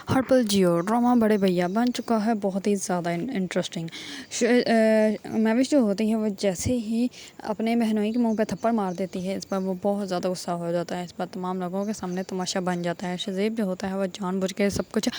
हर पल जियो ड्रामा बड़े भैया बन चुका है बहुत ही ज़्यादा इंटरेस्टिंग। महविश जो होती है वो जैसे ही अपने बहनोई के मुंह पे थप्पड़ मार देती है, इस पर वो बहुत ज़्यादा गुस्सा हो जाता है। इस पर तमाम लोगों के सामने तमाशा बन जाता है। शुएब जो होता है वो जानबूझ के सब कुछ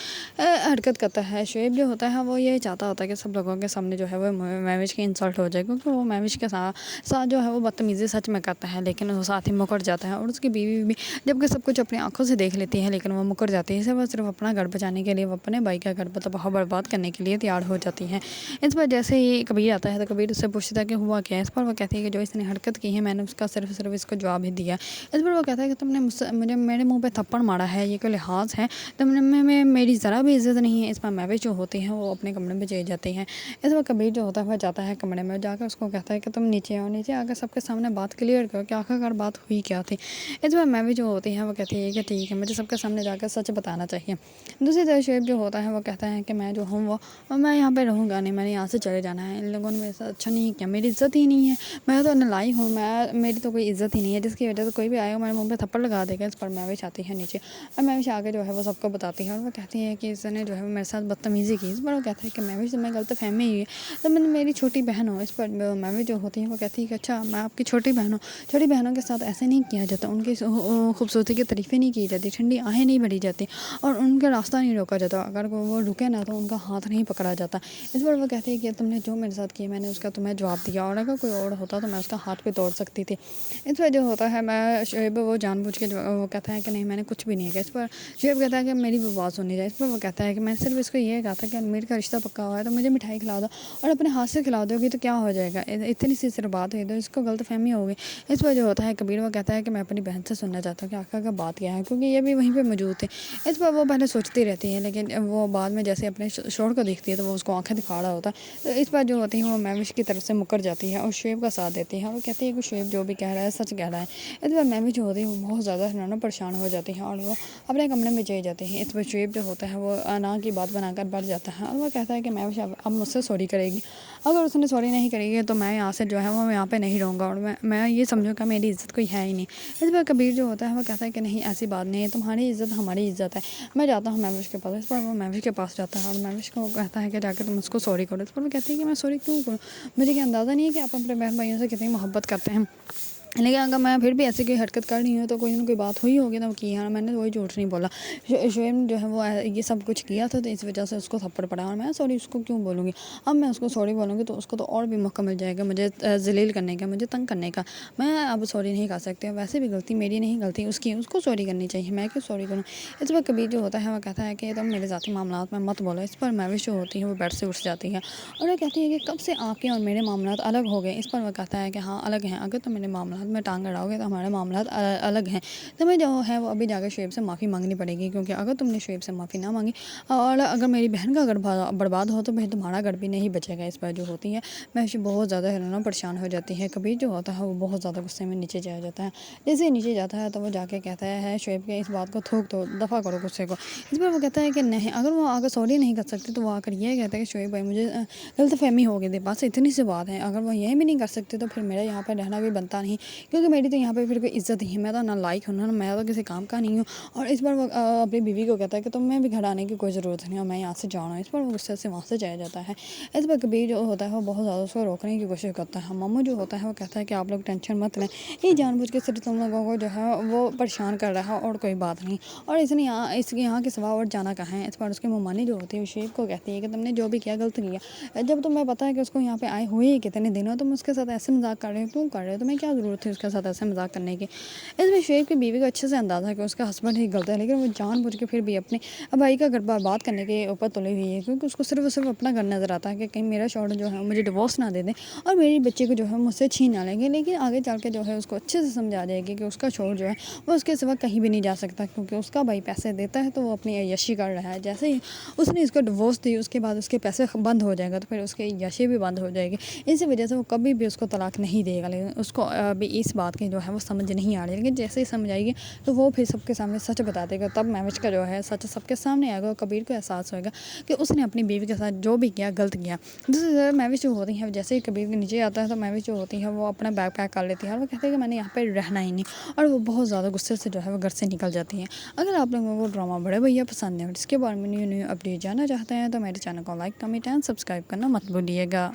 हरकत करता है। शुएब जो होता है वो ये चाहता होता है कि सब लोगों के सामने जो है वो महविश की इंसल्ट हो जाए, क्योंकि वो महविश के साथ जो है वो बदतमीज़ी सच में करता है, लेकिन वो साथ ही मुकर जाता है। और उसकी बीवी भी जबकि सब कुछ अपनी आंखों से देख लेती है, लेकिन वो मुकर जाती है। वो सिर्फ अपना घर बचाने के लिए, वो अपने भाई का घर तबाह बर्बाद करने के लिए तैयार हो जाती है। इस पर जैसे ही कबीर आता है तो कबीर उससे पूछता है कि हुआ क्या है। इस पर वो कहती है कि जो इसने हरकत की है मैंने उसका सिर्फ इसको जवाब ही दिया। इस पर वो कहता है कि तुमने मुझे मेरे मुंह पे थप्पड़ मारा है, ये कोई लिहाज है? तुमने में मेरी ज़रा भी इज्जत नहीं है। इस पर महविश जो होती हैं वो अपने कमरे में चली जाती हैं। इस पर कबीर जो होता है वह जाता है कमरे में, जाकर उसको कहता है कि तुम नीचे आओ, नीचे आकर सबके सामने बात क्लियर करो कि आखिरकार बात हुई क्या थी। इस पर महविश जो होती है वो कहती है कि ठीक है, मुझे सबके सामने जाकर सच बताना चाहिए। दूसरी तरफ शुएब जो होता है वो कहता है कि मैं जो हूँ वो मैं यहाँ पे रहूँगा नहीं, मैंने यहाँ से चले जाना है। इन लोगों ने मेरे साथ अच्छा नहीं किया, मेरी इज़्ज़त ही नहीं है, मैं तो नालायक हूँ, मेरी तो कोई इज़्ज़त ही नहीं है, जिसकी वजह से कोई भी आएगा मेरे मुँह पे थप्पड़ लगा देगा। इस पर महविश आती है नीचे और महविश आके जो है वो सबको बताती है और वो कहती है कि इसने जो है मेरे साथ बदतमीज़ी की। इस पर वो कहता है कि महविश तुम्हें गलतफहमी हुई है, तो मैंने मेरी छोटी बहन हो। इस पर महविश जो होती है वो कहती है कि अच्छा मैं आपकी छोटी बहन हूँ, छोटी बहनों के साथ ऐसे नहीं किया जाता, उनकी खूबसूरती की तारीफ़ें नहीं की जाती, ठंडी आहें नहीं भरी जाती और उनका रास्ता नहीं रोका जाता। अगर वो रुके ना तो उनका हाथ नहीं पकड़ा जाता। इस पर वो कहती है कि तुमने जो मेरे साथ किया मैंने उसका तुम्हें जवाब दिया, और अगर कोई और होता तो मैं उसका हाथ भी तोड़ सकती थी। इस पर जो होता है मैं शुएब वो जानबूझ के वो कहता है कि नहीं मैंने कुछ भी नहीं किया। इस पर शुएब कहता है कि मेरी भी बात सुनी जाए। इस पर वो कहता है कि मैंने सिर्फ इसको ये कहा था कि अनमीर का रिश्ता पक्का हुआ है तो मुझे मिठाई खिला दो, और अपने हाथ से खिला दोगी तो क्या हो जाएगा, इतनी सी सिर्फ बात हुई तो इसको गलतफहमी हो गई। इस पर जो होता है कबीर वो कहता है कि मैं अपनी बहन से सुनना चाहता हूँ कि आखिर बात क्या है, क्योंकि ये भी वहीं पर मौजूद थे। इस पर वो पहले सोचती रहती है, लेकिन वो बाद में जैसे अपने शोर को देखती है तो वो उसको आंखें दिखा रहा होता है। तो इस पर जो होती है वो महविश की तरफ से मुकर जाती है और शुएब का साथ देती है। और कहती है कि शुएब जो भी कह रहा है सच कह रहा है। इस पर महविश जो होती है वो बहुत ज़्यादा हैरान परेशान हो जाती है और वो अपने कमरे में चली जाती है। इस पर शुएब जो होता है वो ना की बात बनाकर बढ़ जाता है और वो कहता है कि महविश अब मुझसे सॉरी करेगी, अगर उसने सॉरी नहीं करेगी तो मैं यहाँ से जो है वो यहाँ पे नहीं रहूँगा और मैं ये समझूँगा मेरी इज़्ज़त कोई है ही नहीं। इस पर कबीर जो होता है वो कहता है कि नहीं ऐसी बात नहीं है, तुम्हारी इज़्ज़त हमारी इज़्ज़त है, मैं जाता हूँ महविश के पास। इस पर वो महविश के पास जाता है और महविश को कहता है कि जाकर तुम उसको सॉरी करो। इस पर वो कहती है कि मैं सॉरी क्यों करूँ, मुझे क्या अंदाज़ा नहीं है कि आप अपने बहन भाइयों से कितनी मोहब्बत करते हैं, लेकिन अगर मैं फिर भी ऐसी कोई हरकत कर रही हूँ तो कोई ना कोई बात हुई होगी तो की है, मैंने वही झूठ नहीं बोला। शुएब ने जो है वो ये सब कुछ किया था तो इस वजह से उसको थप्पड़ पड़ा और मैं सॉरी उसको क्यों बोलूँगी। अब मैं उसको सॉरी बोलूँगी तो उसको तो और भी मौका मिल जाएगा मुझे जलील करने का, मुझे तंग करने का। मैं अब सॉरी नहीं कर सकती, वैसे भी गलती मेरी नहीं गलती उसकी, उसको सॉरी करनी चाहिए, मैं क्यों सॉरी करूँ। इस पर कबीर जो होता है वो कहता है कि तुम मेरे ज़ाती मामलात में मत बोलो। इस पर महविश जो होती है वो बेड से उठ जाती है और वो कहती है कि कब से आपके और मेरे मामलात अलग हो गए। इस पर वो कहता है कि हाँ अलग हैं, अगर तुम मेरे मामलात में टांग अड़ाओगे तो हमारे मामलात अलग हैं। तुम्हें जो है वो अभी जाकर शुएब से माफ़ी मांगनी पड़ेगी, क्योंकि अगर तुमने शुएब से माफ़ी ना मांगी और अगर मेरी बहन का घर बर्बाद हो तो फिर तुम्हारा घर भी नहीं बचेगा। इस पर जो होती है मैं बहुत ज़्यादा हैरान परेशान हो जाती है। कबीर जो होता है वो बहुत ज़्यादा गुस्से में नीचे चला जाता है। जैसे ही नीचे जाता है तो वो जाके कहता है शुएब के इस बात को थोक दो, दफ़ा करो गुस्से को। इस पर वो कहता है कि नहीं, अगर वो आकर सॉरी नहीं कर सकती तो वो आकर ये कहता है कि शुएब भाई मुझे गलतफहमी हो गई थी, बस इतनी सी बात है। अगर वो ये भी नहीं कर सकते तो फिर मेरा यहाँ पर रहना भी बनता नहीं, क्योंकि मेरी तो यहाँ पर फिर कोई इज़्ज़त नहीं है, मैं तो नालायक हूँ ना, मैं तो किसी काम का नहीं हूँ। और इस बार वो अपनी बीवी को कहता है कि तुम्हें भी घर आने की कोई ज़रूरत नहीं और मैं यहाँ से जा रहा हूँ। इस पर वो गुस्से से वहाँ से चला जाता है। इस पर कबीर जो होता है वो बहुत ज़्यादा उसको रोकने की कोशिश करता है। मामू जो होता है वो कहता है कि आप लोग टेंशन मत लें, ये जानबूझ के सिर्फ तुम लोगों को जो है वो परेशान कर रहा है और कोई बात नहीं, और इसने इसके यहाँ के सिवा और जाना कहाँ है। इस पर उसकी मम्मानी जो होती है शुएब को कहती है कि तुमने जो भी किया गलत किया, जब तुम्हें पता है कि उसको यहाँ पे आए हुए ही कितने दिनों, तुम उसके साथ ऐसे मजाक कर रहे हो, क्यों कर रहे हो, तुम्हें क्या ज़रूरत थी उसके साथ ऐसे मजाक करने की। इसमें शुएब की बीवी को अच्छे से अंदाज़ा है कि उसका हस्बैंड ही गलत है, लेकिन वो जानबूझ के फिर भी अपने भाई का घर बर्बाद करने के ऊपर तुली हुई है, क्योंकि उसको सिर्फ अपना घर नज़र आता है कि कहीं मेरा शौहर जो है मुझे डिवोर्स ना दे दें और मेरी बच्चे को जो है मुझसे छीन ना लेंगे। लेकिन आगे चल के जो है उसको अच्छे से समझा जाएगी कि उसका शौहर जो है वो उसके सिवा कहीं भी नहीं जा सकता, क्योंकि उसका भाई पैसे देता है तो वो अपनी अय्याशी कर रहा है। जैसे ही उसने इसको डिवोर्स दी उसके बाद उसके पैसे बंद हो जाएगा तो फिर उसकी अय्याशी भी बंद हो जाएगी। इसी वजह से वो कभी भी उसको तलाक नहीं देगा, लेकिन उसको अभी اس بات کی جو ہے وہ سمجھ نہیں آ رہی، لیکن جیسے ہی سمجھ آئے گی تو وہ پھر سب کے سامنے سچ بتا دے گا، تب مہوش کا جو ہے سچ سب کے سامنے آئے گا، اور کبیر کو احساس ہوئے گا کہ اس نے اپنی بیوی کے ساتھ جو بھی کیا غلط کیا۔ دوسری طرف مہوش جو ہوتی ہے، جیسے ہی کبیر کے نیچے آتا ہے تو مہوش جو ہوتی ہے وہ اپنا بیگ پیک کر لیتی ہے اور وہ کہتے ہیں کہ میں نے یہاں پہ رہنا ہی نہیں، اور وہ بہت زیادہ غصے سے جو ہے وہ گھر سے نکل جاتی ہیں۔ اگر آپ لوگوں کو ڈرامہ بڑے بھیا پسند ہے اور اس کے بارے میں نیو اپڈیٹ جاننا چاہتے ہیں تو میرے چینل کو لائک کمنٹ اینڈ سبسکرائب کرنا مت بھولیے گا۔